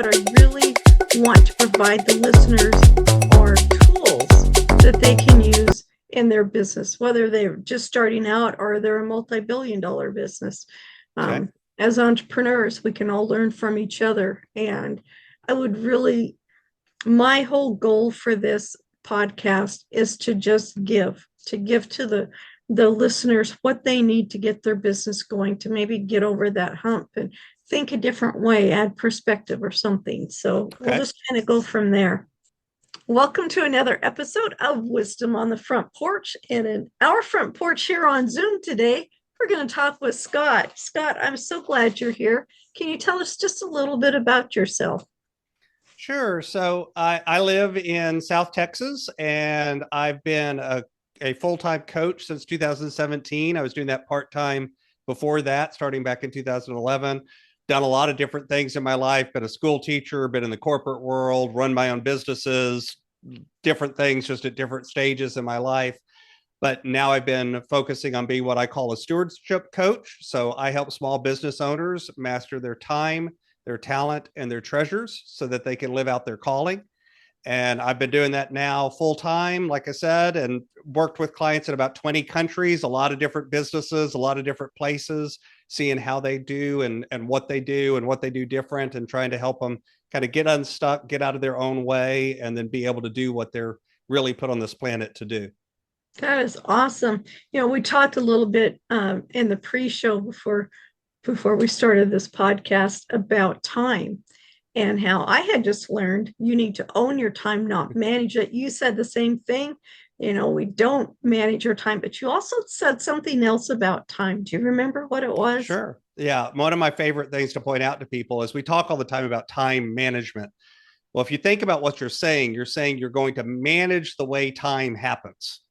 But I really want to provide the listeners are tools that they can use in their business, whether they're just starting out or they're a multi-billion-dollar business. Okay. As entrepreneurs, we can all learn from each other. And I would really, my whole goal for this podcast is to just give to the listeners what they need to get their business going, to maybe get over that hump and think a different way, add perspective or something. So we'll Okay. just kind of go from there. Welcome to another episode of Wisdom on the Front Porch. And in our front porch here on Zoom today, we're going to talk with Scott. Scott, I'm so glad you're here. Can you tell us just a little bit about yourself? Sure. So I live in South Texas, and I've been a full-time coach since 2017. I was doing that part-time before that, starting back in 2011. Done a lot of different things in my life, been a school teacher, been in the corporate world, run my own businesses, different things just at different stages in my life. But now I've been focusing on being what I call a stewardship coach. So I help small business owners master their time, their talent, and their treasures so that they can live out their calling. And I've been doing that now full time, like I said, and worked with clients in about 20 countries, a lot of different businesses, a lot of different places, seeing how they do and what they do and what they do different, and trying to help them kind of get unstuck, get out of their own way, and then be able to do what they're really put on this planet to do. That is awesome. We talked a little bit in the pre-show before we started this podcast about time and how I had just learned you need to own your time, not manage it. You said the same thing. We don't manage your time, but you also said something else about time. Do you remember what it was? Sure. Yeah. One of my favorite things to point out to people is we talk all the time about time management. Well, if you think about what you're saying you're going to manage the way time happens.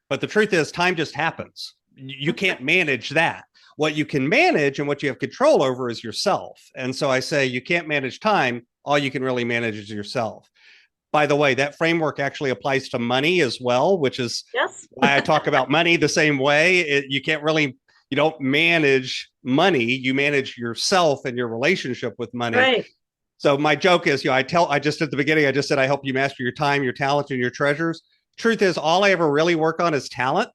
But the truth is, time just happens. You can't manage that. What you can manage and what you have control over is yourself. And so I say you can't manage time. All you can really manage is yourself. By the way, that framework actually applies to money as well, which is Yes. why I talk about money the same way. You don't manage money. You manage yourself and your relationship with money. Right. So my joke is, I just at the beginning, I just said, I help you master your time, your talent, and your treasures. Truth is, all I ever really work on is talent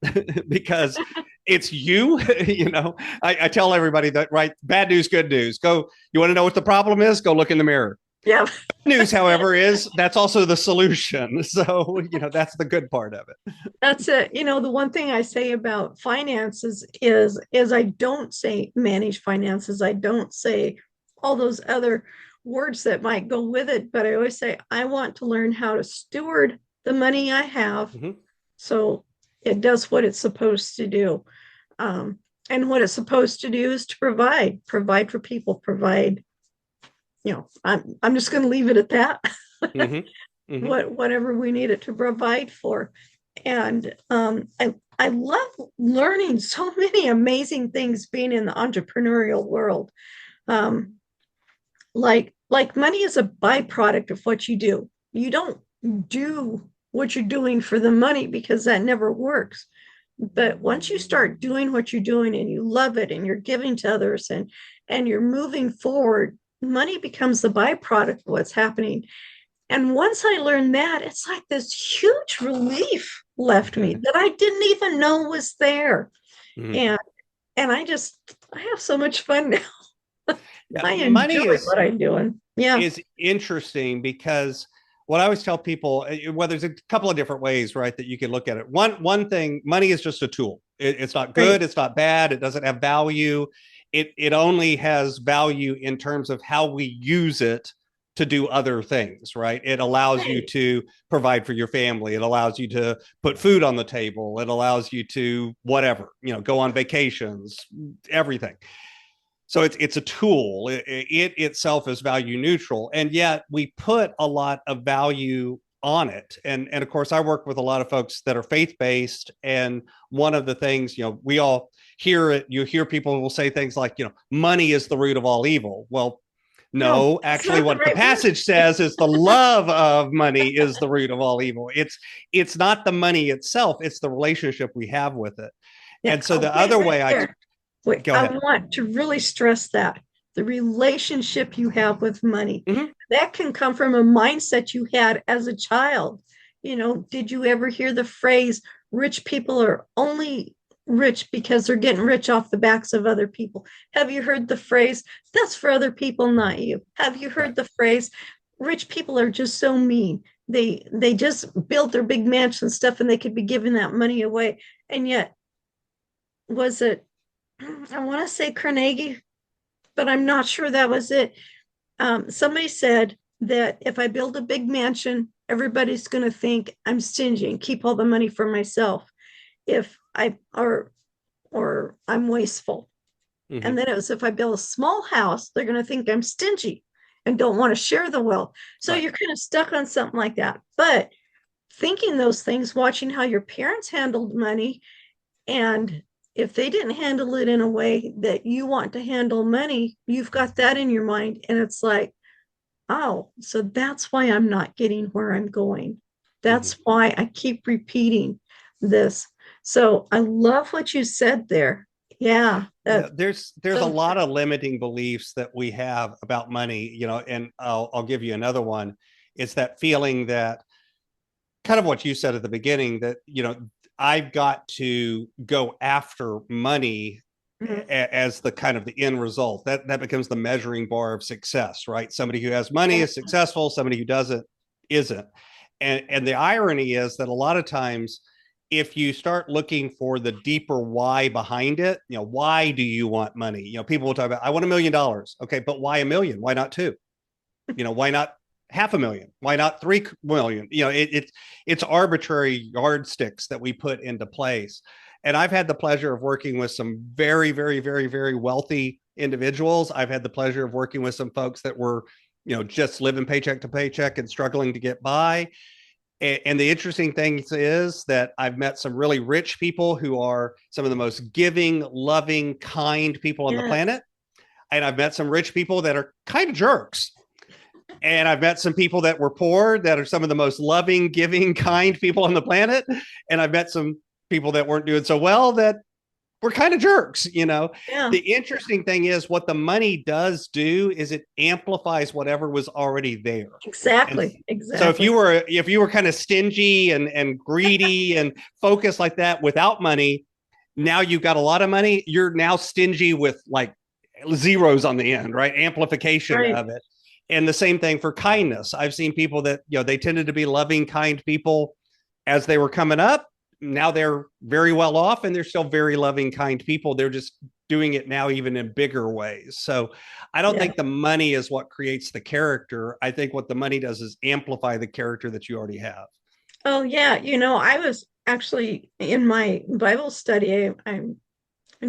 because it's you. I tell everybody that, right? Bad news, good news. You want to know what the problem is? Go look in the mirror. Yeah. News, however, is that's also the solution. So, that's the good part of it. That's it. The one thing I say about finances is I don't say manage finances. I don't say all those other words that might go with it, but I always say I want to learn how to steward the money I have, Mm-hmm. so it does what it's supposed to do. And what it's supposed to do is to provide for people, provide, I'm just going to leave it at that. Mm-hmm. Mm-hmm. Whatever we need it to provide for. And I love learning so many amazing things being in the entrepreneurial world. Like money is a byproduct of what you do. You don't do what you're doing for the money, because that never works. But once you start doing what you're doing and you love it and you're giving to others and you're moving forward, money becomes the byproduct of what's happening. And once I learned that, it's like this huge relief left me that I didn't even know was there. Mm-hmm. And I have so much fun now. Yeah, I money enjoy what I'm doing. Yeah. is interesting because what I always tell people, well, there's a couple of different ways, right, that you can look at it. One thing, money is just a tool. It's not good. Right. It's not bad. It doesn't have value. It only has value in terms of how we use it to do other things, right? It allows you Right. to provide for your family. It allows you to put food on the table. It allows you to whatever, go on vacations, everything. So it's a tool. It itself is value neutral, and yet we put a lot of value on it. And of course, I work with a lot of folks that are faith based, and one of the things we all hear it. You hear people will say things like money is the root of all evil. Well, No, no, it's actually, not the what the right word. passage says is the love of money is the root of all evil. It's not the money itself; it's the relationship we have with it. Yeah. And so Oh, the wait, other right way there. Wait, go I ahead. want to really stress that. the relationship you have with money. Mhm. That can come from a mindset you had as a child. Did you ever hear the phrase, rich people are only rich because they're getting rich off the backs of other people? Have you heard the phrase, that's for other people, not you? Have you Right. heard the phrase, rich people are just so mean? They just built their big mansion stuff and they could be giving that money away. And yet, was it, I want to say Carnegie, but I'm not sure that was it. Somebody said that if I build a big mansion, everybody's going to think I'm stingy and keep all the money for myself. If I or I'm wasteful. And Mhm. then it was, if I build a small house, they're going to think I'm stingy and don't want to share the wealth. So Right. you're kind of stuck on something like that. But thinking those things, watching how your parents handled money, and if they didn't handle it in a way that you want to handle money, you've got that in your mind. And it's like, oh, so that's why I'm not getting where I'm going. Mhm. That's why I keep repeating this. So I love what you said there. Yeah, Yeah, that's there's a so lot of limiting beliefs that we have about money, and I'll give you another one. It's that feeling that kind of what you said at the beginning, that I've got to go after money true. as the kind of the end result. That becomes the measuring bar of success, right? Somebody who has money Yeah, is successful, somebody who doesn't isn't. And the irony is that a lot of times, if you start looking for the deeper why behind it, why do you want money? People will talk about, I want $1 million. Okay, but why a million? Why not two? Why not half a million? Why not 3 million? It's arbitrary yardsticks that we put into place. And I've had the pleasure of working with some very, very, very, very wealthy individuals. I've had the pleasure of working with some folks that were, just living paycheck to paycheck and struggling to get by. And the interesting thing is that I've met some really rich people who are some of the most giving, loving, kind people on the yes. planet. And I've met some rich people that are kind of jerks. And I've met some people that were poor that are some of the most loving, giving, kind people on the planet. And I've met some people that weren't doing so well that were kind of jerks. Yeah, The interesting thing is, what the money does do is it amplifies whatever was already there. And exactly. so if Exactly. you were kind of stingy and greedy and focused like that without money, now you've got a lot of money, you're now stingy with like zeros on the end, right? Amplification Right. of it. And the same thing for kindness. I've seen people that, they tended to be loving, kind people as they were coming up. Now they're very well off and they're still very loving, kind people. They're just doing it now even in bigger ways. So I don't Yeah. think the money is what creates the character. I think what the money does is amplify the character that you already have. Oh, yeah. I was actually in my Bible study. I'm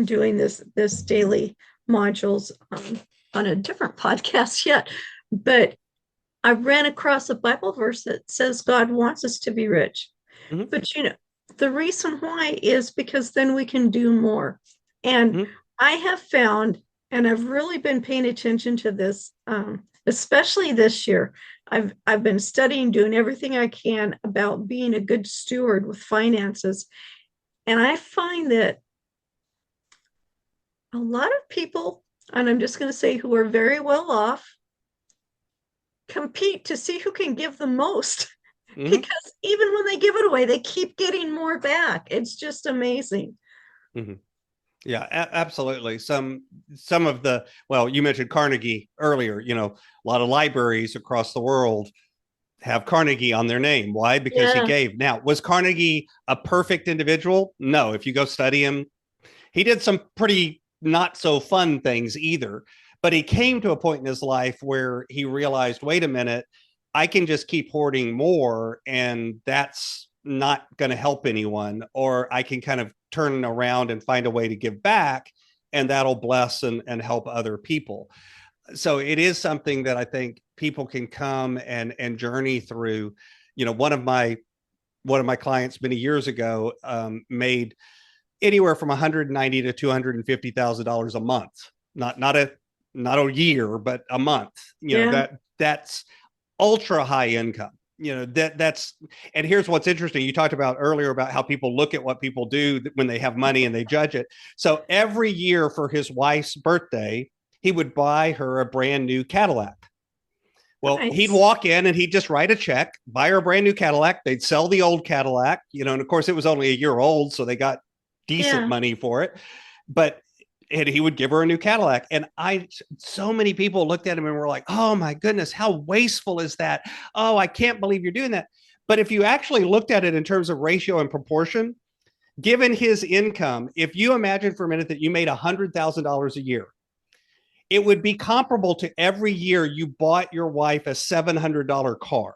doing this daily modules on a different podcast yet, but I ran across a Bible verse that says God wants us to be rich. Mm-hmm. But the reason why is because then we can do more. And Mm-hmm. I have found, and I've really been paying attention to this, especially this year. I've been studying, doing everything I can about being a good steward with finances. And I find that a lot of people, and I'm just going to say who are very well off, compete to see who can give the most. Mm-hmm. Because even when they give it away, they keep getting more back. It's just amazing. Mm-hmm. Yeah, absolutely. Some of the, well, you mentioned Carnegie earlier. A lot of libraries across the world have Carnegie on their name. Why? Because he Yeah. gave. Now, was Carnegie a perfect individual? No. If you go study him, he did some pretty not so fun things either. But he came to a point in his life where he realized, wait a minute, I can just keep hoarding more, and that's not going to help anyone. Or I can kind of turn around and find a way to give back, and that'll bless and help other people. So it is something that I think people can come and journey through. One of my clients many years ago made anywhere from 190 to $250,000 a month. Not a year, but a month. Yeah. That's ultra high income. That's and here's what's interesting. You talked about earlier about how people look at what people do when they have money and they judge it. So every year for his wife's birthday, he would buy her a brand new Cadillac. Well, he'd Nice. walk in and he'd just write a check, buy her a brand new Cadillac. They'd sell the old Cadillac, and of course it was only a year old, so they got decent Yeah. money for it. But and he would give her a new Cadillac. And so many people looked at him and were like, oh my goodness, how wasteful is that? Oh, I can't believe you're doing that. But if you actually looked at it in terms of ratio and proportion, given his income, if you imagine for a minute that you made $100,000 a year, it would be comparable to every year you bought your wife a $700 car.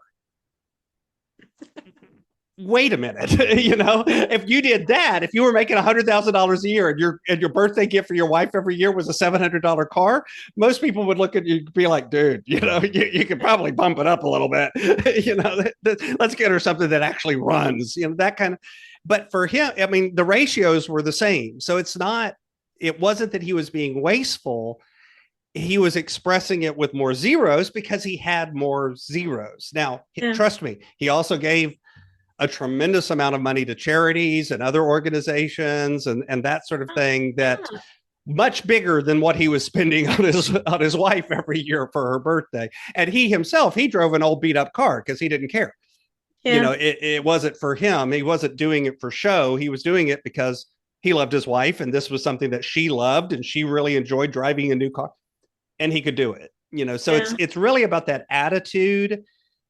Wait a minute. If you did that, if you were making $100,000 a year and your birthday gift for your wife every year was a $700 car, most people would look at you and be like, dude, you could probably bump it up a little bit. Let's get her something that actually runs, that kind of. But for him, I mean, the ratios were the same. So it wasn't that he was being wasteful. He was expressing it with more zeros because he had more zeros. Now, Yeah. trust me, he also gave a tremendous amount of money to charities and other organizations and that sort of thing, that Yeah. much bigger than what he was spending on his wife every year for her birthday. And he himself, he drove an old beat up car because he didn't care. Yeah. It wasn't for him. He wasn't doing it for show. He was doing it because he loved his wife, and this was something that she loved, and she really enjoyed driving a new car, and he could do it. So Yeah. it's really about that attitude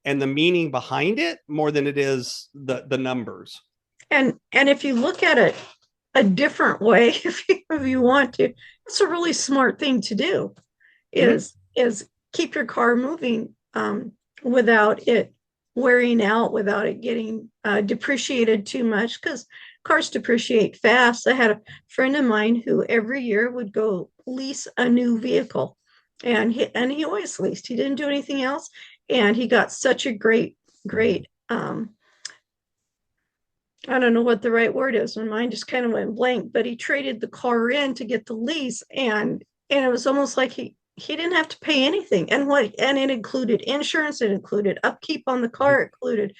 and the meaning behind it more than it is the numbers. And if you look at it a different way, if you want to, it's a really smart thing to do. Mm-hmm. Is keep your car moving without it wearing out, without it getting depreciated too much, because cars depreciate fast. I had a friend of mine who every year would go lease a new vehicle, and he always leased. He didn't do anything else, and he got such a great I don't know what the right word is. My mind just kind of went blank, but he traded the car in to get the lease, and it was almost like he didn't have to pay anything. And it included insurance, it included upkeep on the car, it included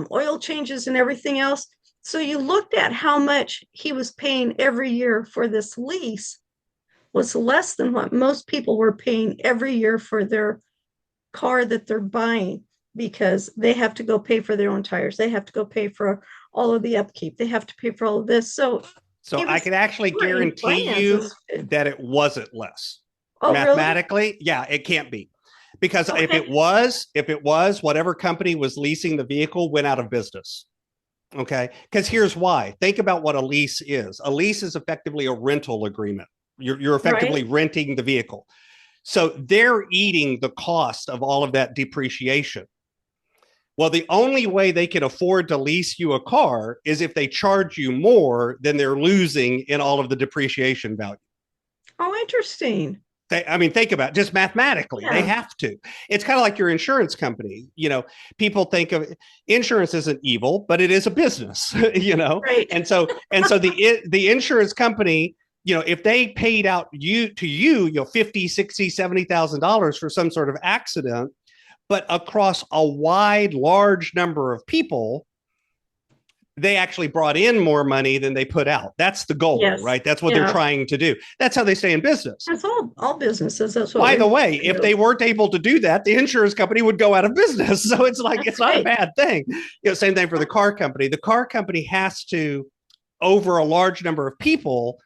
oil changes and everything else. So you looked at how much he was paying every year for this lease was less than what most people were paying every year for their car that they're buying, because they have to go pay for their own tires. They have to go pay for all of the upkeep. They have to pay for all of this. So So he I was can actually guarantee you finances. that it wasn't less. Oh, really? Mathematically, yeah, it can't be. Because Okay. if it was, whatever company was leasing the vehicle went out of business. Okay. Because here's why. Think about what a lease is. A lease is effectively a rental agreement. You're effectively Right. renting the vehicle. So they're eating the cost of all of that depreciation. Well, the only way they can afford to lease you a car is if they charge you more than they're losing in all of the depreciation value. Oh, interesting. I mean, think about it, just mathematically, they Yeah. have to. It's kind of like your insurance company. People think of insurance isn't evil, but it is a business, Right. and so the insurance company, if they paid out you 50, 60, $70,000 for some sort of accident, but across a large number of people, they actually brought in more money than they put out. That's the goal, Yes. right? That's what they're Yeah. trying to do. That's how they stay in business. That's all businesses. That's what By we the want way, to if do. they weren't able to do that, the insurance company would go out of business. So it's like, it's That's not a right. bad thing. Same thing for the car company. The car company has to, over a large number of people,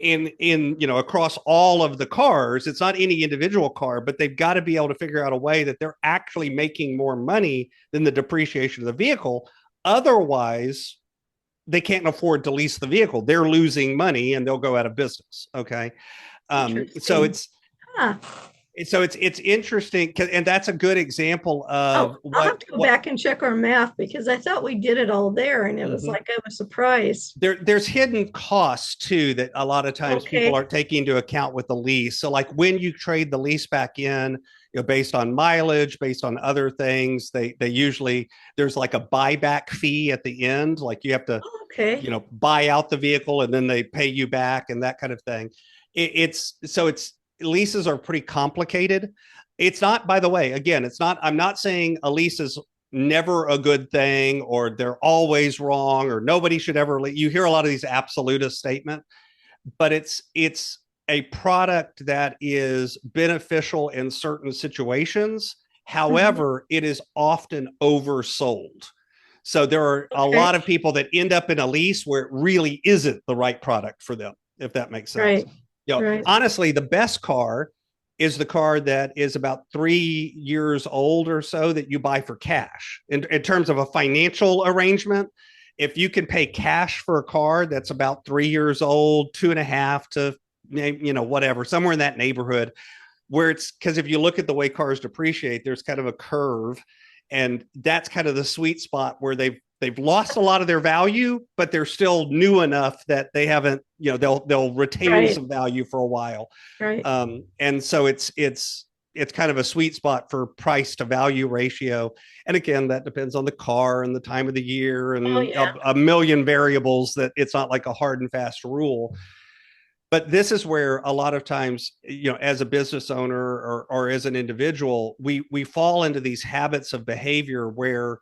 across all of the cars, it's not any individual car, but they've got to be able to figure out a way that they're actually making more money than the depreciation of the vehicle. Otherwise, they can't afford to lease the vehicle. They're losing money and they'll go out of business. Okay. So Interesting. Huh. it's interesting, and that's a good example Oh, of I'll have what to go what back and check our math, because I thought we did it all there, and it was Mhm. like I was surprised. There's hidden costs too that a lot of times people Okay. aren't taking into account with the lease. So like when you trade the lease back in, based on mileage, based on other things, they usually, there's like a buyback fee at the end. Like you have to, Okay. buy out the vehicle and then they pay you back and that kind of thing. It's leases are pretty complicated. It's not, by the way, again, it's not, I'm not saying a lease is never a good thing or they're always wrong or nobody should ever lease. You hear a lot of these absolutist statements, but it's a product that is beneficial in certain situations. Mhm. However, it is often oversold. So there are a Okay. lot of people that end up in a lease where it really isn't the right product for them, if that makes sense. Right. You know, Right. honestly, the best car is the car that is about 3 years old or so that you buy for cash. In terms of a financial arrangement, if you can pay cash for a car that's about 3 years old, 2.5 to whatever, somewhere in that neighborhood, where it's because if you look at the way cars depreciate, there's kind of a curve, and that's kind of the sweet spot where they've lost a lot of their value, but they're still new enough that they haven't, they'll retain Right. some value for a while. Right. And so it's kind of a sweet spot for price to value ratio. And again, that depends on the car and the time of the year Oh and yeah. a million variables, that it's not like a hard and fast rule. But this is where a lot of times, as a business owner or as an individual, we fall into these habits of behavior where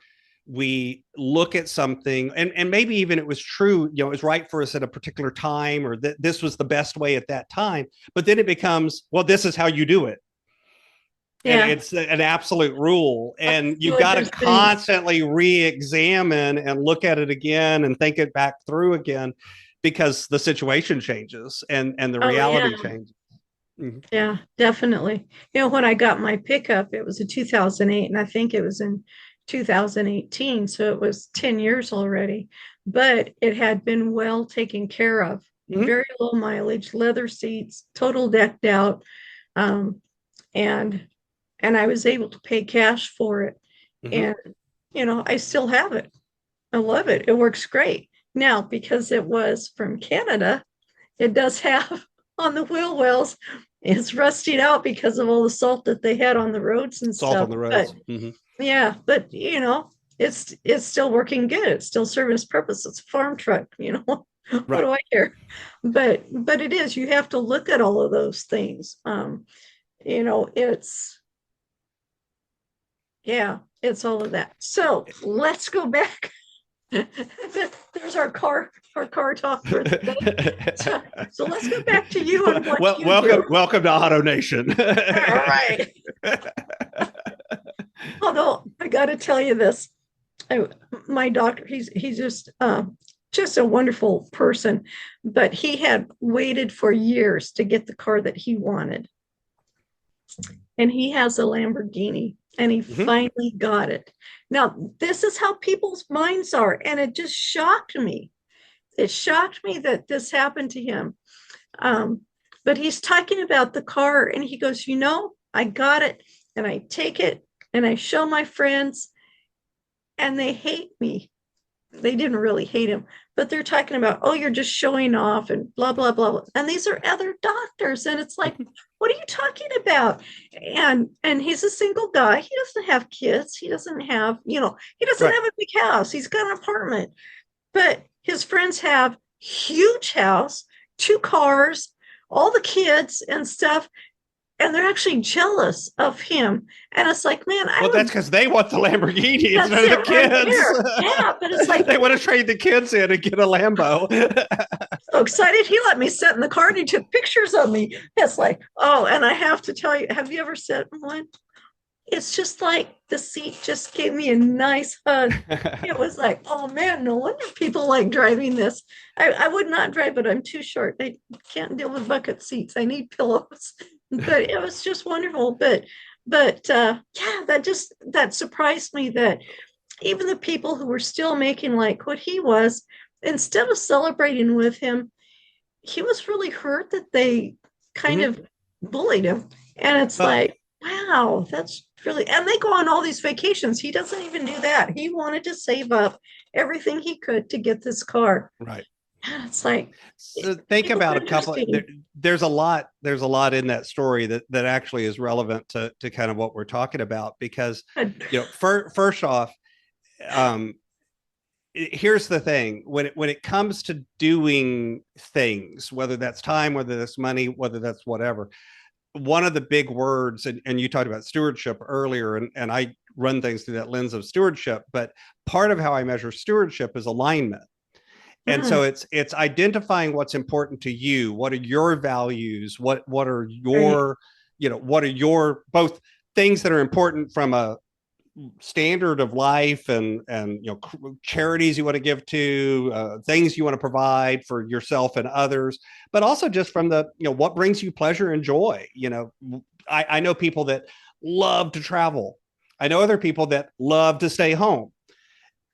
we look at something, and maybe even it was true, it was right for us at a particular time, or that this was the best way at that time. But then it becomes, well, this is how you do it. And Yeah. it's an absolute rule. And See you've what got you're to saying. constantly re-examine and look at it again and think it back through again, because the situation changes and the Oh yeah. reality changes. Mhm. Yeah, definitely. When I got my pickup, it was a 2008, and I think it was in 2018, so it was 10 years already. But it had been well taken care of. Mhm. Very low mileage, leather seats, total decked out. Um, and I was able to pay cash for it. Mhm. And I still have it. I love it. It works great. Now, because it was from Canada, it does have on the wheel wells, it's rusting out because of all the salt that they had on the roads and Salt on stuff. the But roads. Mhm. yeah, but it's still working good. It's still serving its purpose. It's a farm truck. What Right. do I care? But it is, you have to look at all of those things. It's yeah, it's all of that. So let's go back. There's our car talk for the day. So let's go back to you and what Well, you do. welcome to Auto Nation. All right. Although I got to tell you this, I, my doctor, he's just a wonderful person, but he had waited for years to get the car that he wanted, and he has a Lamborghini, and he Mhm. finally got it. Now, this is how people's minds are, and it just shocked me. It shocked me that this happened to him. Um, but he's talking about the car, and he goes, I got it, and I take it, and I show my friends, and they hate me. They didn't really hate him, but they're talking about, oh, you're just showing off and blah, blah, blah. And these are other doctors. And it's like, what are you talking about? And he's a single guy. He doesn't have kids. He doesn't have, he doesn't Right. have a big house. He's got an apartment. But his friends have huge house, two cars, all the kids and stuff, and they're actually jealous of him. And it's like, man, I Well, that's would. because they want the Lamborghini That's instead of it the right kids. there. Yeah, but it's like, They want to trade the kids in and get a Lambo. so excited. He let me sit in the car and he took pictures of me. It's like, oh, and I have to tell you, have you ever sat in one? It's just like the seat just gave me a nice hug. It was like, oh man, no wonder people like driving this. I would not drive it. I'm too short. I can't deal with bucket seats. I need pillows. But it was just wonderful. But yeah, that surprised me that even the people who were still making like what he was, instead of celebrating with him, he was really hurt that they kind Mhm. of bullied him. And it's Well, like, wow, that's really, and they go on all these vacations. He doesn't even do that. He wanted to save up everything he could to get this car. right. And it's like, So think people are about a couple. interesting. There's a lot. There's a lot in that story that actually is relevant to kind of what we're talking about, because first off, um, here's the thing: when it comes to doing things, whether that's time, whether that's money, whether that's whatever, one of the big words, and you talked about stewardship earlier, and I run things through that lens of stewardship, but part of how I measure stewardship is alignment. And so it's identifying what's important to you. What are your values? What are Right. your, what are your both things that are important from a standard of life, and charities you want to give to, things you want to provide for yourself and others, but also just from the, what brings you pleasure and joy. I know people that love to travel. I know other people that love to stay home.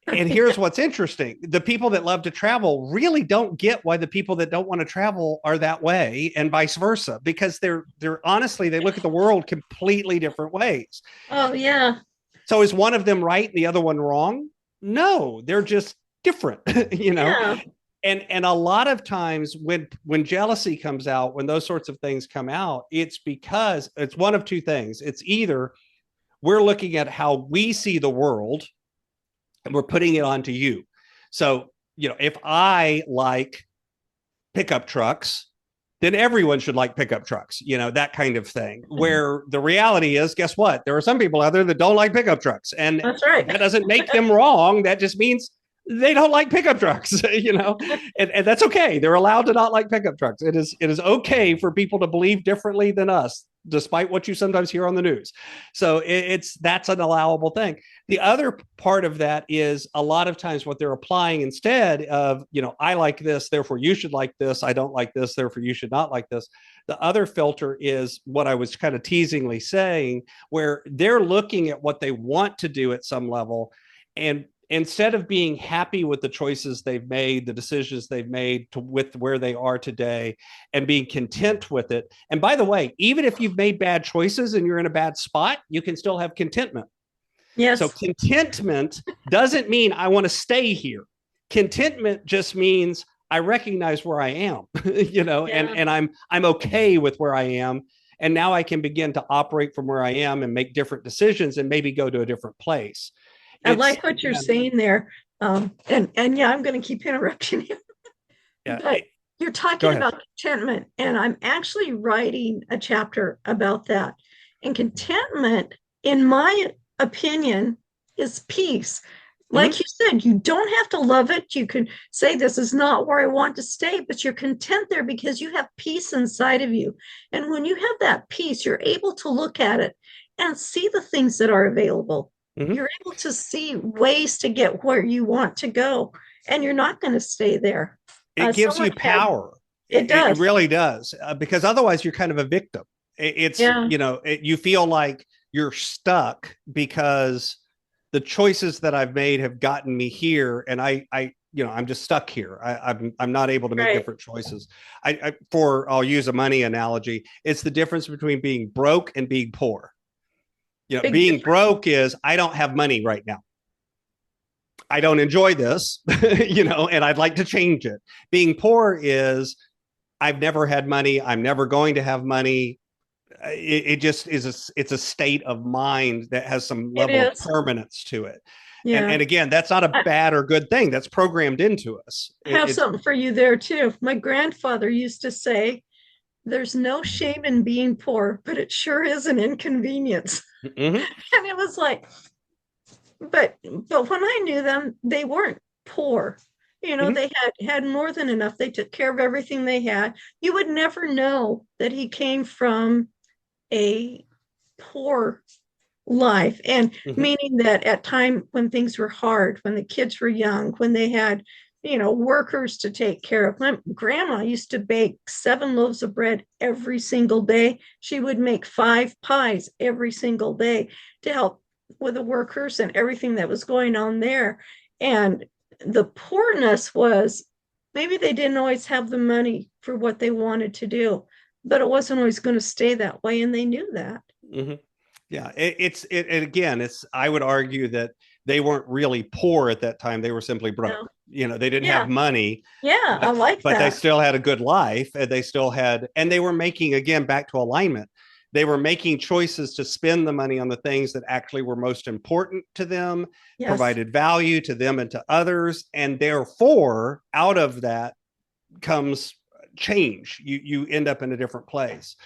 And here's what's interesting: the people that love to travel really don't get why the people that don't want to travel are that way, and vice versa, because they're honestly, they look at the world completely different ways. Oh, yeah. So is one of them right and the other one wrong? No, they're just different, Yeah. And a lot of times when jealousy comes out, when those sorts of things come out, it's because it's one of two things. It's either we're looking at how we see the world and we're putting it onto you. So, if I like pickup trucks, then everyone should like pickup trucks, that kind of thing. Where the reality is, guess what? There are some people out there that don't like pickup trucks. And That's right. that doesn't make them wrong. That just means they don't like pickup trucks, and that's okay. They're allowed to not like pickup trucks. It is okay for people to believe differently than us, despite what you sometimes hear on the news. So that's an allowable thing. The other part of that is a lot of times what they're applying instead of, I like this, therefore you should like this. I don't like this, therefore you should not like this. The other filter is what I was kind of teasingly saying, where they're looking at what they want to do at some level, and instead of being happy with the choices they've made, the decisions they've made with where they are today, and being content with it. And by the way, even if you've made bad choices and you're in a bad spot, you can still have contentment. So Yes. contentment doesn't mean I want to stay here. Contentment just means I recognize where I am, Yeah. and I'm okay with where I am. And now I can begin to operate from where I am and make different decisions and maybe go to a different place. I It's like what you're saying there. And yeah, I'm going to keep interrupting you, yeah. but you're Go talking ahead. about contentment, and I'm actually writing a chapter about that. And contentment, in my opinion, is peace. Like Mm-hmm. you said, you don't have to love it. You can say, this is not where I want to stay, but you're content there because you have peace inside of you. And when you have that peace, you're able to look at it and see the things that are available. Mm-hmm. You're able to see ways to get where you want to go, and you're not going to stay there. It gives Someone you had, power. it It does. really does, because otherwise you're kind of a victim. It's, Yeah. you feel like you're stuck because the choices that I've made have gotten me here, and I'm just stuck here. I'm not able to make Right. different choices. I'll use a money analogy. It's the difference between being broke and being poor. Big Being difference. broke is I don't have money right now. I don't enjoy this, and I'd like to change it. Being poor is I've never had money. I'm never going to have money. It just is. It's a state of mind that has some It level of is. permanence to it. And Yeah. again, that's not a I bad or good thing. That's programmed into us. have something for you there too. My grandfather used to say, there's no shame in being poor, but it sure is an inconvenience. Mm-hmm. And it was like, but when I knew them, they weren't poor. Mm-hmm. They had more than enough. They took care of everything they had. You would never know that he came from a poor life, and Mm-hmm. meaning that at time when things were hard, when the kids were young, when they had workers to take care of. My grandma used to bake 7 loaves of bread every single day. She would make 5 pies every single day to help with the workers and everything that was going on there. And the poorness was, maybe they didn't always have the money for what they wanted to do, but it wasn't always going to stay that way, and they knew that. Mm-hmm. Yeah, again, I would argue that they weren't really poor at that time. They were simply broke. No. They didn't Yeah. have money, Yeah, I but like they that. still had a good life, and they were making, again, back to alignment. They were making choices to spend the money on the things that actually were most important to them, Yes. provided value to them and to others, and therefore, out of that comes change. You end up in a different place.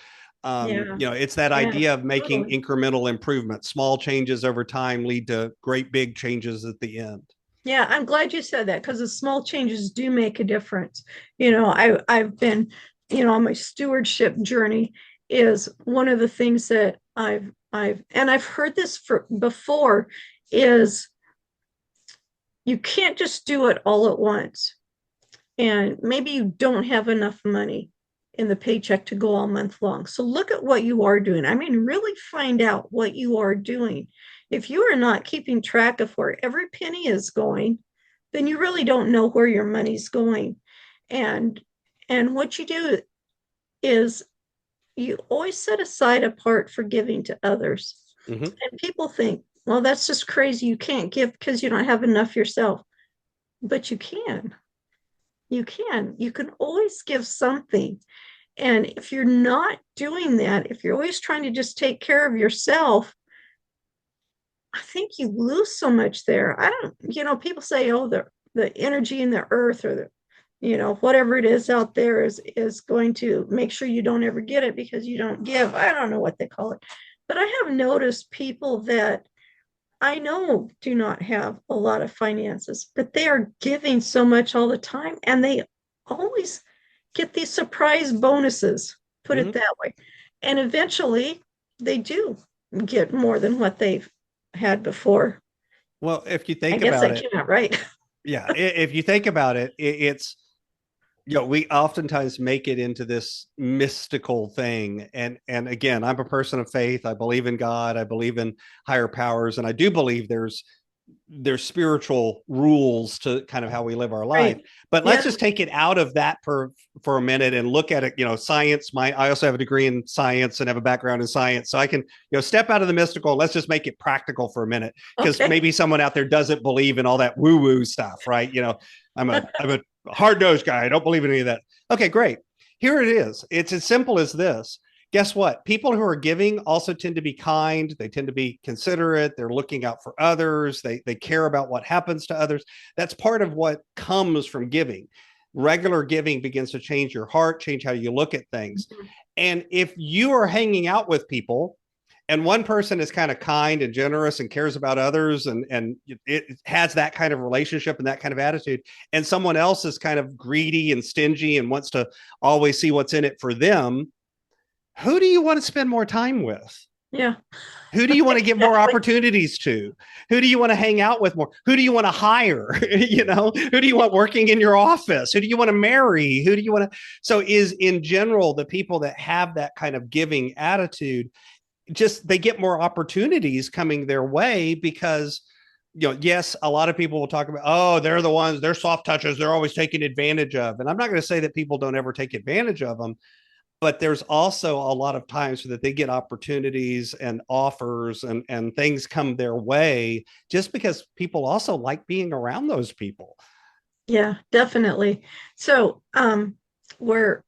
Yeah. It's that Yeah. idea of making Totally. incremental improvements. Small changes over time lead to great big changes at the end. Yeah, I'm glad you said that because the small changes do make a difference. I've been, on my stewardship journey is one of the things that I've heard this before is you can't just do it all at once. And maybe you don't have enough money in the paycheck to go all month long. So look at what you are doing. I mean, really find out what you are doing. If you are not keeping track of where every penny is going, then you really don't know where your money's going. And and what you do is you always set aside a part for giving to others. Hmm. And people think, well, that's just crazy. You can't give because you don't have enough yourself. But you can. You can. You can always give something. And if you're not doing that, if you're always trying to just take care of yourself, I think you lose so much there. I don't, people say, oh, the energy in the earth or whatever it is out there is going to make sure you don't ever get it because you don't give. I don't know what they call it. But I have noticed people that I know do not have a lot of finances, but they are giving so much all the time and they always get these surprise bonuses, put it Hmm. that way. And eventually they do get more than what they've had before. Well, if you I think guess I about it, cannot, right? yeah, if you think about it, it's we oftentimes make it into this mystical thing. And again, I'm a person of faith. I believe in God. I believe in higher powers, and I do believe there's spiritual rules to kind of how we live our life. Right. But let's Yeah. just take it out of that for a minute and look at it. Science. I also have a degree in science and have a background in science, so I can step out of the mystical. Let's just make it practical for a minute, because Okay. maybe someone out there doesn't believe in all that woo woo stuff, right? I'm a hard nosed guy. I don't believe in any of that. Okay, great. Here it is. It's as simple as this. Guess what? People who are giving also tend to be kind. They tend to be considerate. They're looking out for others. They care about what happens to others. That's part of what comes from giving. Regular giving begins to change your heart, change how you look at things. And if you are hanging out with people and one person is kind of kind and generous and cares about others, and it has that kind of relationship and that kind of attitude, and someone else is kind of greedy and stingy and wants to always see what's in it for them, who do you want to spend more time with? Yeah. Who do you want to give more Exactly. opportunities to? Who do you want to hang out with more? Who do you want to hire? Who do you want working in your office? Who do you want to marry? Who do you want to? So, is in general, the people that have that kind of giving attitude, just they get more opportunities coming their way because yes, a lot of people will talk about, oh, they're soft touches, they're always taken advantage of. And I'm not going to say that people don't ever take advantage of them, but there's also a lot of times that they get opportunities and offers and things come their way just because people also like being around those people. Yeah, definitely. So, we're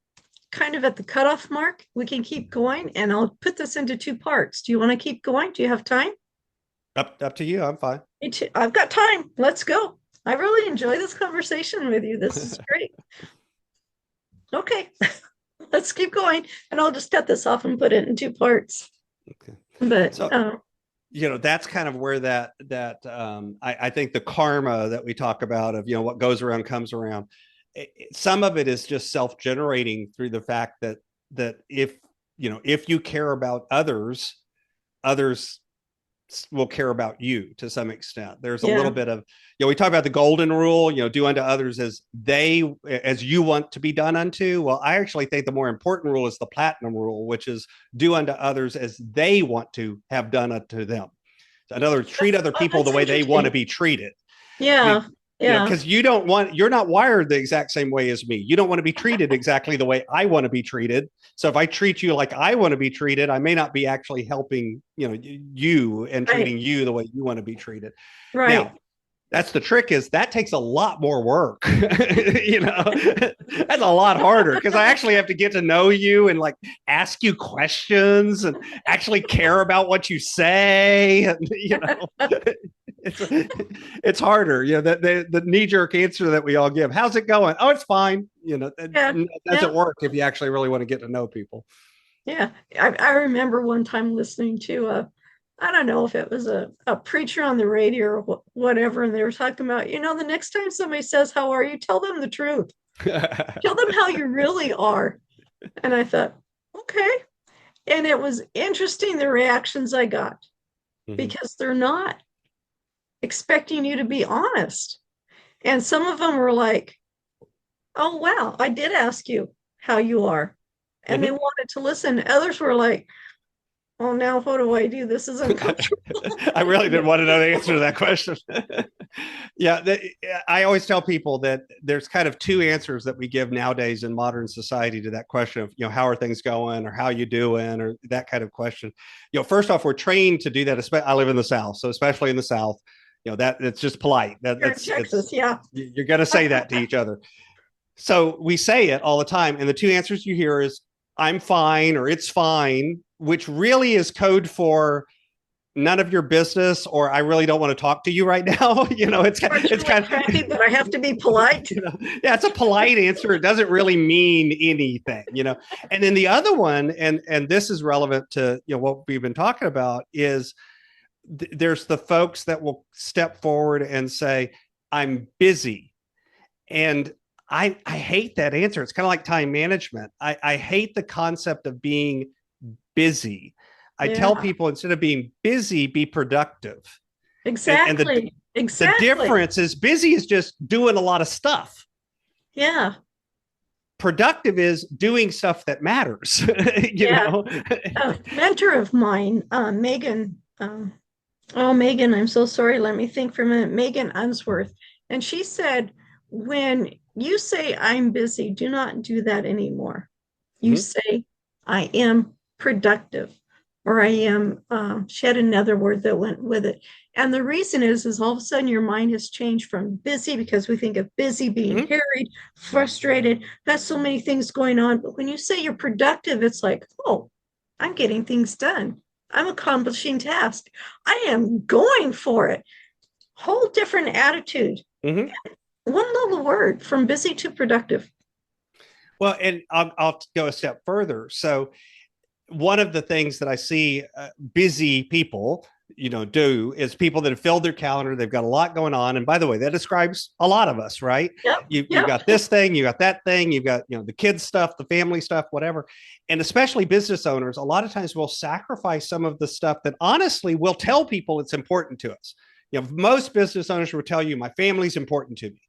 kind of at the cutoff mark. We can keep going, and I'll put this into two parts. Do you want to keep going? Do you have time? Up to you. I'm fine. Me too. I've got time. Let's go. I really enjoy this conversation with you. This is great. Okay, let's keep going, and I'll just cut this off and put it in two parts. Okay. But So that's kind of where I think the karma that we talk about of what goes around comes around. Some of it is just self-generating through the fact that if you care about others will care about you to some extent. There's a little yeah, bit of, we talk about the golden rule, do unto others as you want to be done unto. Well, I actually think the more important rule is the platinum rule, which is do unto others as they want to have done unto them. So in other words, treat other people the that's way they want to interesting. be treated. Yeah, yeah, Because you're not wired the exact same way as me. You don't want to be treated exactly the way I want to be treated. So if I treat you like I want to be treated, I may not be actually helping, you and right, treating you the way you want to be treated. right. Now, that's the trick, is that takes a lot more work. That's a lot harder because I actually have to get to know you and like ask you questions and actually care about what you say. And, it's it's harder. The knee jerk answer that we all give. How's it going? Oh, it's fine. Yeah, It yeah, doesn't work if you actually really want to get to know people. yeah. I remember one time listening to I don't know if it was a preacher on the radio or whatever, and they were talking about, the next time somebody says, "How are you?" Tell them the truth. Tell them how you really are. And I thought, okay. And it was interesting the reactions I got because they're not expecting you to be honest. And some of them were like, "Oh, wow, I did ask you how you are." And they wanted to listen. Others were like, "Oh, now what do I do? This is uncomfortable." I really didn't want to know the answer to that question. Yeah, I always tell people that there's kind of two answers that we give nowadays in modern society to that question of, how are things going, or how you doing, or that kind of question. First off, we're trained to do that. I live in the South, so especially in the South, that it's just polite. You're in Texas, yeah. You're going to say that to each other. So we say it all the time, and the two answers you hear is "I'm fine" or "it's fine," which really is code for none of your business, or "I really don't want to talk to you right now." It's kind of happy, but I have to be polite. Yeah, it's a polite answer. It doesn't really mean anything. And then the other one, and this is relevant to what we've been talking about, is there's the folks that will step forward and say, "I'm busy," and I hate that answer. It's kind of like time management. I hate the concept of being busy. I tell people, instead of being busy, be productive. Exactly. The difference is busy is just doing a lot of stuff. Yeah. Productive is doing stuff that matters. A mentor of mine, Megan, Megan, I'm so sorry. Let me think for a minute. Megan Unsworth. And she said, when you say "I'm busy," do not do that anymore. You say, "I am productive," or "I am," she had another word that went with it. And the reason is all of a sudden your mind has changed from busy, because we think of busy being harried, frustrated, has so many things going on. But when you say you're productive, it's like, oh, I'm getting things done. I'm accomplishing tasks. I am going for it. Whole different attitude. One little word, from busy to productive. Well, and I'll go a step further. So one of the things that I see busy people, do is people that have filled their calendar. They've got a lot going on. And by the way, that describes a lot of us, right? Yep. You've got this thing, you got that thing, you've got, the kids stuff, the family stuff, whatever. And especially business owners, a lot of times will sacrifice some of the stuff that honestly will tell people it's important to us. Most business owners will tell you, "My family's important to me."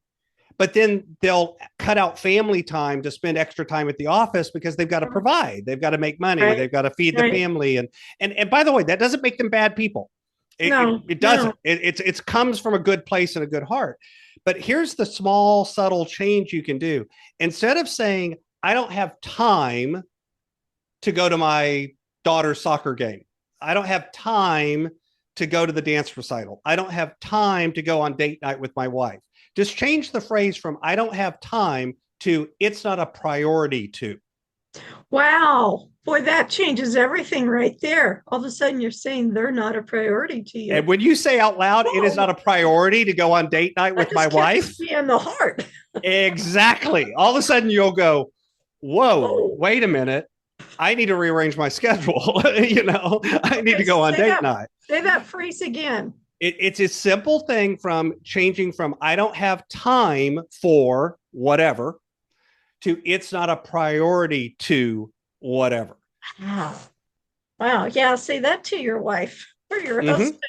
But then they'll cut out family time to spend extra time at the office because they've got to provide, they've got to make money, they've got to feed the family. And by the way, that doesn't make them bad people. It doesn't. It comes from a good place and a good heart. But here's the small, subtle change you can do. Instead of saying, "I don't have time to go to my daughter's soccer game. I don't have time to go to the dance recital. I don't have time to go on date night with my wife." Just change the phrase from "I don't have time" to "it's not a priority to." Wow. Boy, that changes everything right there. All of a sudden you're saying they're not a priority to you. And when you say out loud, "It is not a priority to go on date night with my wife," me in the heart. Exactly. All of a sudden you'll go, "Whoa, wait a minute. I need to rearrange my schedule." I need to go on date night. Say that phrase again. It's a simple thing from changing from "I don't have time for whatever" to "it's not a priority to whatever." Wow. Yeah. Say that to your wife or your husband.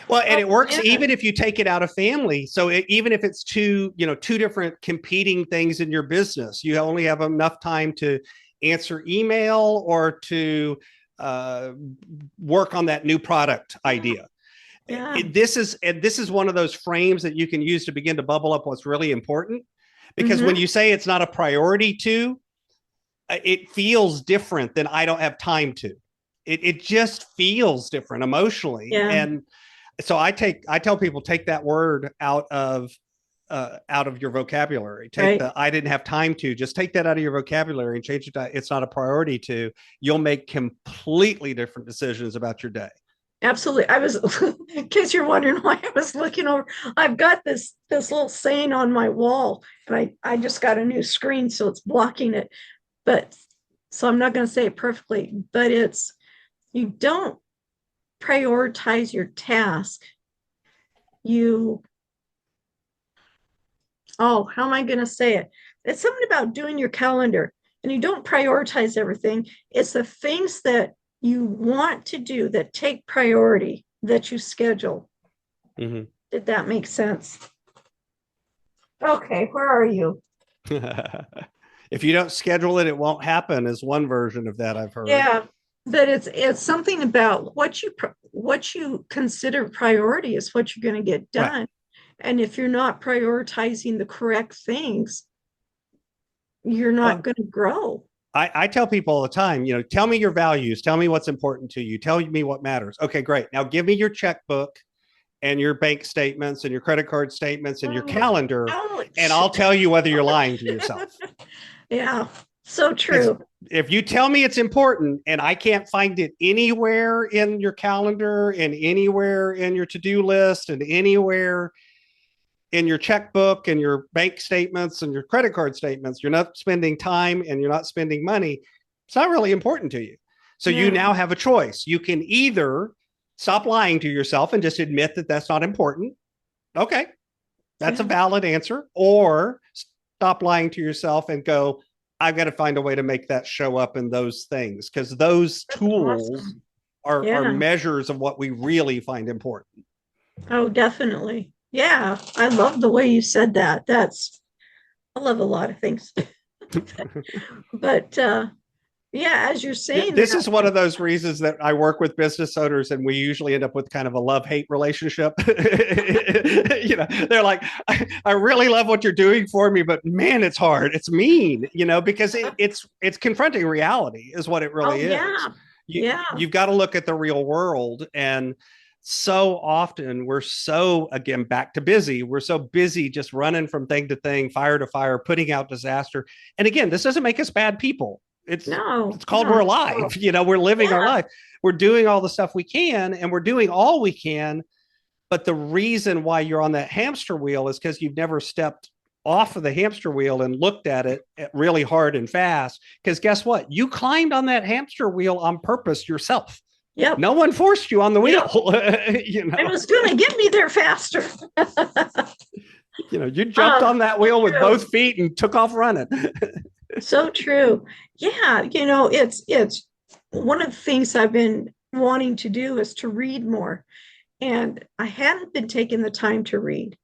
Well, and it works even if you take it out of family. So even if it's two different competing things in your business, you only have enough time to answer email or to work on that new product idea. This is one of those frames that you can use to begin to bubble up what's really important. Because when you say "it's not a priority to," it feels different than "I don't have time to." It just feels different emotionally. And so I tell people, take that word out of your vocabulary. Take the "I didn't have time to," just take that out of your vocabulary and change it to "it's not a priority to." You'll make completely different decisions about your day. Absolutely. I was, in case you're wondering why I was looking over, I've got this little saying on my wall, and I just got a new screen, so it's blocking it. But so I'm not going to say it perfectly, but it's, you don't prioritize your task, you, oh, how am I going to say it? It's something about doing your calendar and you don't prioritize everything. It's the things that you want to do that take priority that you schedule. Mm-hmm. Did that make sense? Okay, where are you? If you don't schedule it, it won't happen is one version of that I've heard. Yeah, but it's something about what you consider priority is what you're going to get done. Right. And if you're not prioritizing the correct things, you're not Well, going to grow. I tell people all the time, tell me your values, tell me what's important to you, tell me what matters. Okay, great. Now give me your checkbook and your bank statements and your credit card statements and your calendar, and I'll tell you whether you're lying to yourself. Yeah, so true. If you tell me it's important and I can't find it anywhere in your calendar and anywhere in your to-do list and anywhere in your checkbook and your bank statements and your credit card statements, you're not spending time and you're not spending money, it's not really important to you. So you now have a choice. You can either stop lying to yourself and just admit that that's not important. Okay, that's a valid answer. Or stop lying to yourself and go, I've got to find a way to make that show up in those things, because those tools are measures of what we really find important. Oh, definitely. Yeah, I love the way you said that. I love a lot of things. But yeah, as you're saying, this is one of those reasons that I work with business owners and we usually end up with kind of a love-hate relationship. They're like, I really love what you're doing for me, but man, it's hard. It's mean, because it's confronting reality is what it really is. You've got to look at the real world. And so often we're so, again, back to busy. We're so busy just running from thing to thing, fire to fire, putting out disaster. And again, this doesn't make us bad people. It's called we're alive. We're living our life. We're doing all the stuff we can and we're doing all we can. But the reason why you're on that hamster wheel is because you've never stepped off of the hamster wheel and looked at it really hard and fast. Because guess what? You climbed on that hamster wheel on purpose yourself. Yep. No one forced you on the wheel. It was going to get me there faster. You jumped on that wheel with both feet and took off running. So true. Yeah, it's one of the things I've been wanting to do is to read more. And I hadn't been taking the time to read.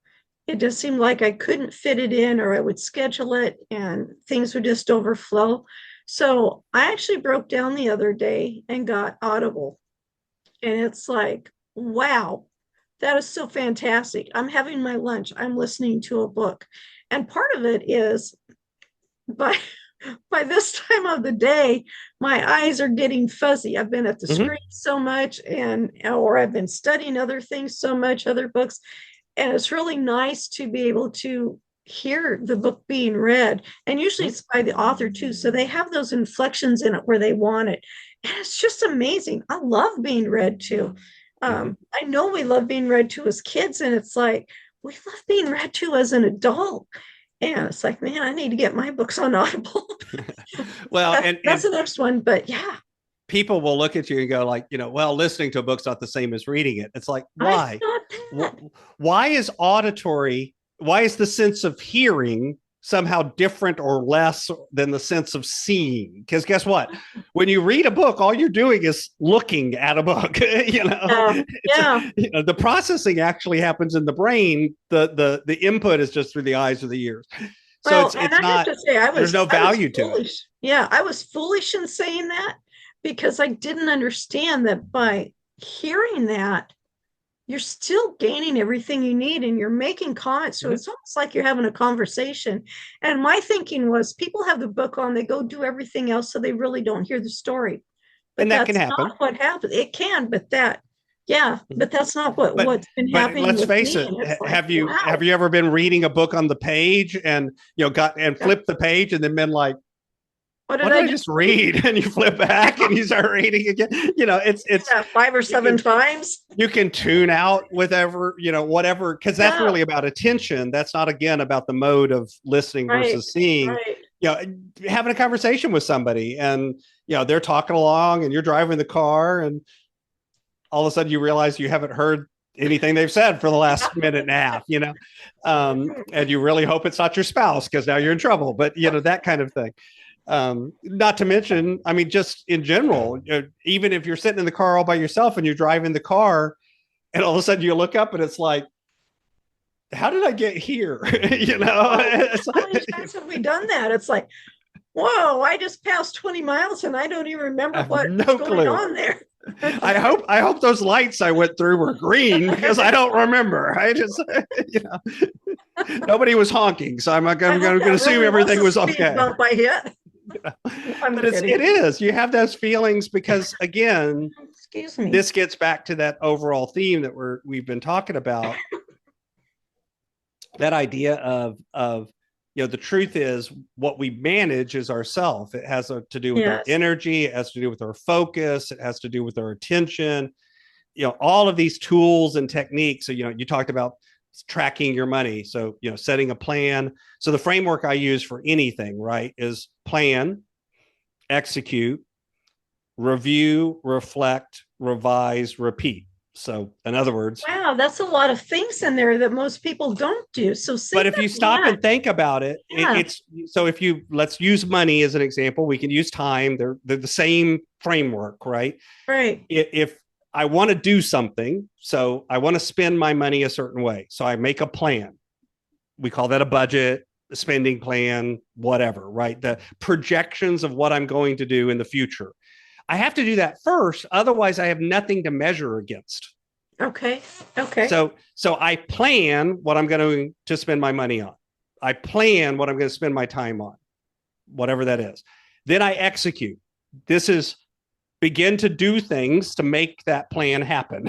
It just seemed like I couldn't fit it in, or I would schedule it and things would just overflow. So I actually broke down the other day and got Audible. And it's like, wow, that is so fantastic. I'm having my lunch, I'm listening to a book. And part of it is by this time of the day, my eyes are getting fuzzy. I've been at the screen so much, or I've been studying other things so much, other books. And it's really nice to be able to hear the book being read. And usually it's by the author too. So they have those inflections in it where they want it. And it's just amazing. I love being read to. I know we love being read to as kids, and it's like, we love being read to as an adult. And it's like, man, I need to get my books on Audible. Well, that's the next one. But yeah. People will look at you and go like, well, listening to a book's not the same as reading it. It's like, why? Why is the sense of hearing somehow different or less than the sense of seeing? Because guess what? When you read a book, all you're doing is looking at a book. The processing actually happens in the brain. The input is just through the eyes or the ears. So it's not. Have to say, there's no value to it. Yeah, I was foolish in saying that because I didn't understand that by hearing that, you're still gaining everything you need and you're making comments. So it's almost like you're having a conversation. And my thinking was, people have the book on, they go do everything else, so they really don't hear the story. But and that can happen. Not what happens. It can, but that's not what's been happening. Let's face it. Like, have you ever been reading a book on the page and flipped the page and then been like, what did I just read? And you flip back and you start reading again. It's 5 or 7 times. You can tune out whatever, because that's really about attention. That's not, again, about the mode of listening versus seeing. Having a conversation with somebody and they're talking along and you're driving the car and all of a sudden you realize you haven't heard anything they've said for the last minute and a half, and you really hope it's not your spouse because now you're in trouble, but that kind of thing. Not to mention, I mean, just in general, even if you're sitting in the car all by yourself and you're driving the car and all of a sudden you look up and it's like, how did I get here? How many times have we done that? It's like, whoa, I just passed 20 miles and I don't even remember what's going on there. I hope those lights I went through were green because I don't remember. I just, nobody was honking. So I'm going to assume everything was okay. Bump I hit. But it is. You have those feelings because, again, excuse me, this gets back to that overall theme that we've been talking about. That idea of the truth is what we manage is ourself. It has to do with our energy. It has to do with our focus. It has to do with our attention. All of these tools and techniques. So, you talked about tracking your money. So, setting a plan. So the framework I use for anything, right, is plan, execute, review, reflect, revise, repeat. So in other words, wow, that's a lot of things in there that most people don't do. So, but if you stop and think about it, it's so let's use money as an example. We can use time. They're the same framework, right? Right. If I want to do something, so I want to spend my money a certain way. So I make a plan. We call that a budget, a spending plan, whatever, right? The projections of what I'm going to do in the future. I have to do that first. Otherwise, I have nothing to measure against. Okay. So I plan what I'm going to spend my money on. I plan what I'm going to spend my time on, whatever that is. Then I execute. This is begin to do things to make that plan happen.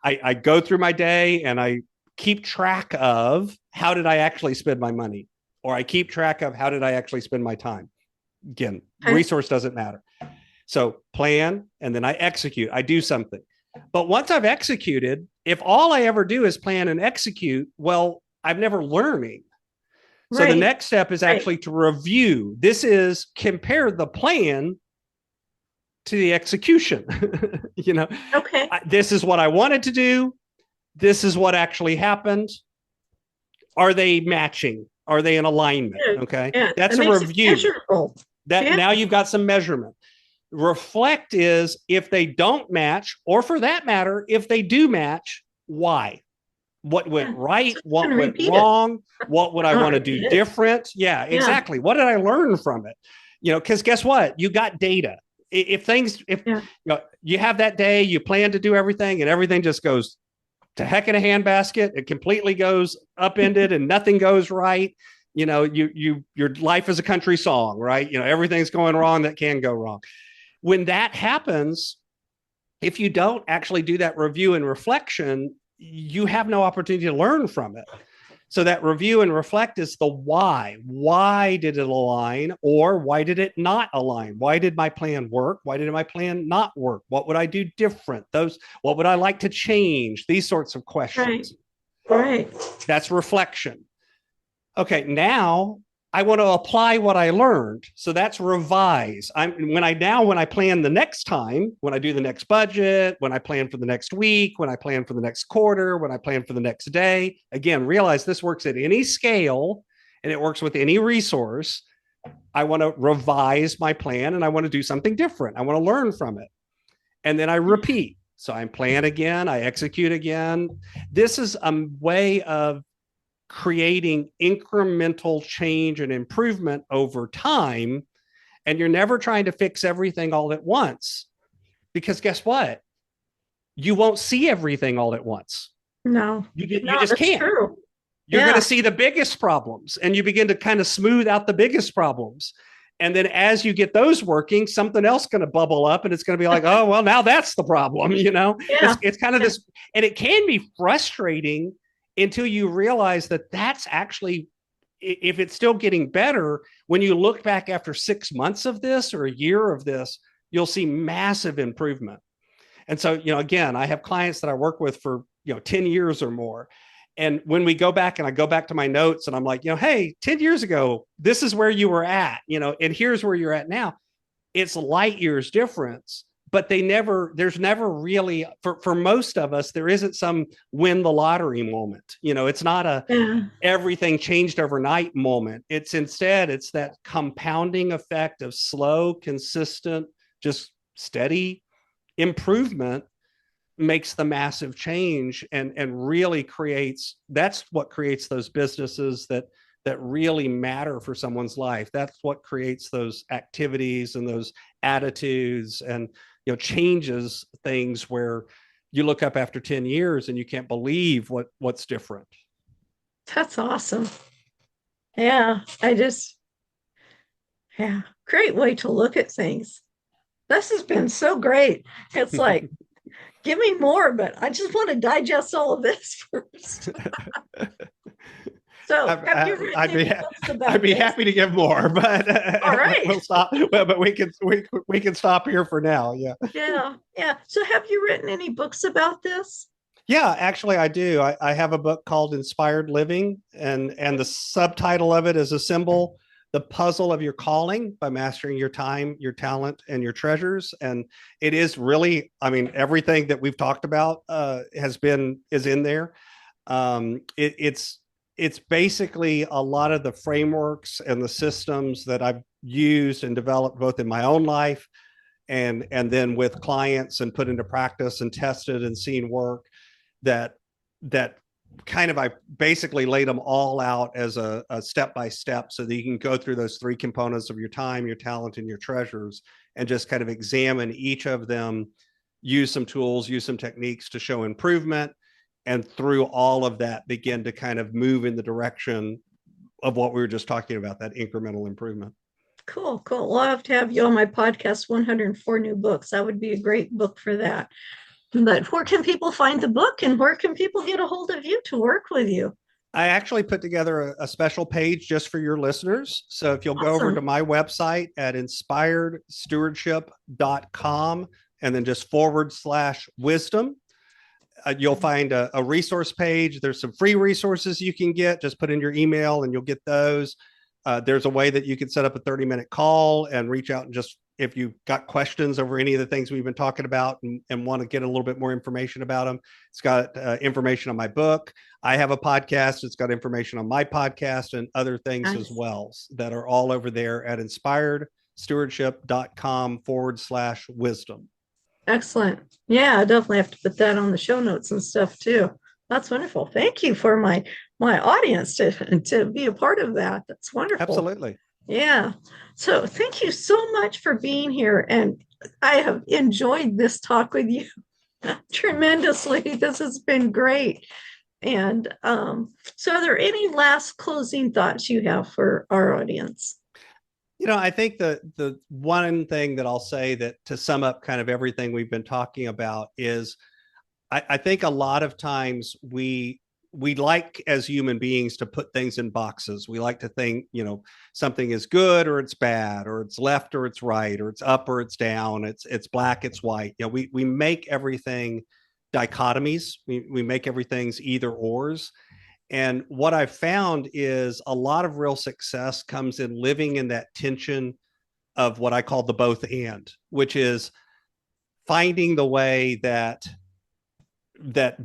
I go through my day and I keep track of how did I actually spend my money, or I keep track of how did I actually spend my time. Again, resource doesn't matter. So plan, and then I execute. I do something. But once I've executed, if all I ever do is plan and execute, well, I'm never learning. So the next step is actually to review. This is compare the plan to the execution. Okay. This is what I wanted to do. This is what actually happened. Are they matching? Are they in alignment? Okay. Yeah. That's a review. Now you've got some measurement. Reflect is if they don't match, or for that matter, if they do match, why? What went right? What went wrong? What would I want to do different? Yeah, exactly. What did I learn from it? Because guess what? You got data. If you have that day, you plan to do everything and everything just goes to heck in a handbasket. It completely goes upended and nothing goes right. Your life is a country song, right? Everything's going wrong that can go wrong. When that happens, if you don't actually do that review and reflection, you have no opportunity to learn from it. So that review and reflect is the why. Why did it align, or why did it not align? Why did my plan work? Why did my plan not work? What would I do different? What would I like to change? These sorts of questions. Right. That's reflection. Okay, now I want to apply what I learned. So that's revise. When I plan the next time, when I do the next budget, when I plan for the next week, when I plan for the next quarter, when I plan for the next day, again, realize this works at any scale and it works with any resource. I want to revise my plan and I want to do something different. I want to learn from it. And then I repeat. So I plan again, I execute again. This is a way of creating incremental change and improvement over time. And you're never trying to fix everything all at once, because guess what? You won't see everything all at once. No, you just can't. True. You're going to see the biggest problems and you begin to kind of smooth out the biggest problems. And then as you get those working, something else going to bubble up and it's going to be like, oh, well, now that's the problem. It's kind of this, and it can be frustrating until you realize that that's actually, if it's still getting better, when you look back after 6 months of this or a year of this, you'll see massive improvement. And so, again, I have clients that I work with for, 10 years or more. And when we go back and I go back to my notes and I'm like, hey, 10 years ago, this is where you were at, and here's where you're at now. It's light years difference, but there's never really, for most of us, there isn't some win the lottery moment. It's not a Yeah. everything changed overnight moment. It's that compounding effect of slow, consistent, just steady improvement makes the massive change, and really that's what creates those businesses that really matter for someone's life. That's what creates those activities and those attitudes, and changes things where you look up after 10 years and you can't believe what's different. That's awesome. Yeah. Yeah, great way to look at things. This has been so great. It's like, give me more, but I just want to digest all of this first. So, have you written I'd be any books about I'd be this? happy to give more, but All right. we'll stop. But we can stop here for now. Yeah. Yeah. Yeah. So, have you written any books about this? Yeah, actually, I do. I have a book called Inspired Living, and the subtitle of it is Assemble the Puzzle of Your Calling by Mastering Your Time, Your Talent, and Your Treasures. And it is really, I mean, everything that we've talked about is in there. It's basically a lot of the frameworks and the systems that I've used and developed both in my own life and then with clients, and put into practice and tested and seen work, that kind of, I basically laid them all out as a step by step, so that you can go through those three components of your time, your talent, and your treasures, and just kind of examine each of them, use some tools, use some techniques to show improvement, and through all of that begin to kind of move in the direction of what we were just talking about, that incremental improvement. Cool, cool. Well, I'll have to have you on my podcast, 104 New Books. That would be a great book for that. But where can people find the book, and where can people get a hold of you to work with you? I actually put together a special page just for your listeners. So if you'll go over to my website at inspiredstewardship.com and then just /wisdom, you'll find a resource page. There's some free resources you can get. Just put in your email and you'll get those. There's a way that you can set up a 30-minute call and reach out, and just, if you've got questions over any of the things we've been talking about and want to get a little bit more information about them. It's got information on my book. I have a podcast. It's got information on my podcast and other things as well, that are all over there at inspiredstewardship.com /wisdom. Excellent. Yeah, I definitely have to put that on the show notes and stuff too. That's wonderful. Thank you for my audience to be a part of that. That's wonderful. Absolutely. Yeah. So thank you so much for being here. And I have enjoyed this talk with you tremendously. This has been great. And so are there any last closing thoughts you have for our audience? I think the one thing that I'll say, that to sum up kind of everything we've been talking about, is I think a lot of times we like, as human beings, to put things in boxes. We like to think, something is good or it's bad, or it's left or it's right, or it's up or it's down, it's black, it's white. We make everything dichotomies. We make everything's either ors. And what I've found is a lot of real success comes in living in that tension of what I call the both and, which is finding the way that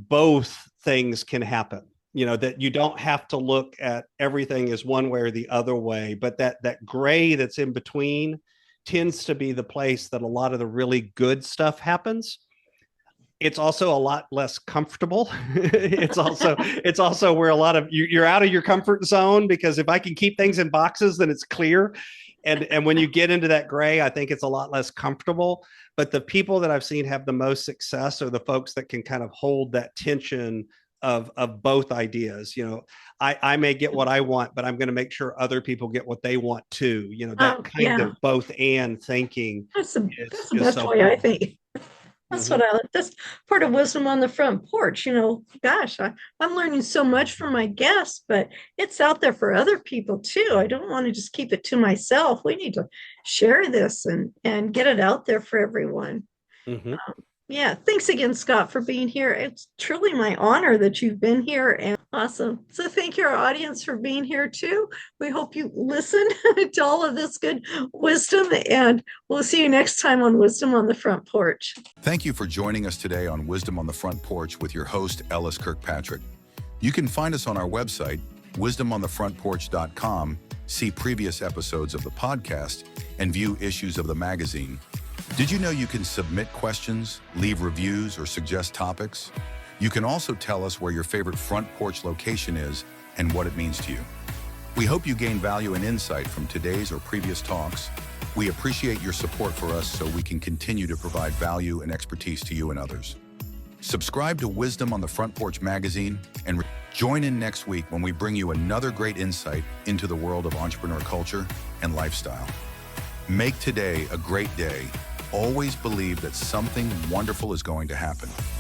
both things can happen. That you don't have to look at everything as one way or the other way, but that gray that's in between tends to be the place that a lot of the really good stuff happens. It's also a lot less comfortable. it's also where a lot of you're out of your comfort zone, because if I can keep things in boxes, then it's clear. And when you get into that gray, I think it's a lot less comfortable. But the people that I've seen have the most success are the folks that can kind of hold that tension of both ideas. I may get what I want, but I'm going to make sure other people get what they want too. That kind of both and thinking. That's the best way, I think. That's what I like. That's part of Wisdom on the Front Porch. Gosh, I'm learning so much from my guests, but it's out there for other people too. I don't want to just keep it to myself. We need to share this and get it out there for everyone. Yeah. Thanks again, Scott, for being here. It's truly my honor that you've been here. And Awesome. So thank you, our audience, for being here too. We hope you listen to all of this good wisdom, and we'll see you next time on Wisdom on the Front Porch. Thank you for joining us today on Wisdom on the Front Porch with your host, LS Kirkpatrick. You can find us on our website, wisdomonthefrontporch.com, see previous episodes of the podcast, and view issues of the magazine. Did you know you can submit questions, leave reviews, or suggest topics? You can also tell us where your favorite front porch location is and what it means to you. We hope you gain value and insight from today's or previous talks. We appreciate your support for us so we can continue to provide value and expertise to you and others. Subscribe to Wisdom on the Front Porch magazine and join in next week when we bring you another great insight into the world of entrepreneur culture and lifestyle. Make today a great day. Always believe that something wonderful is going to happen.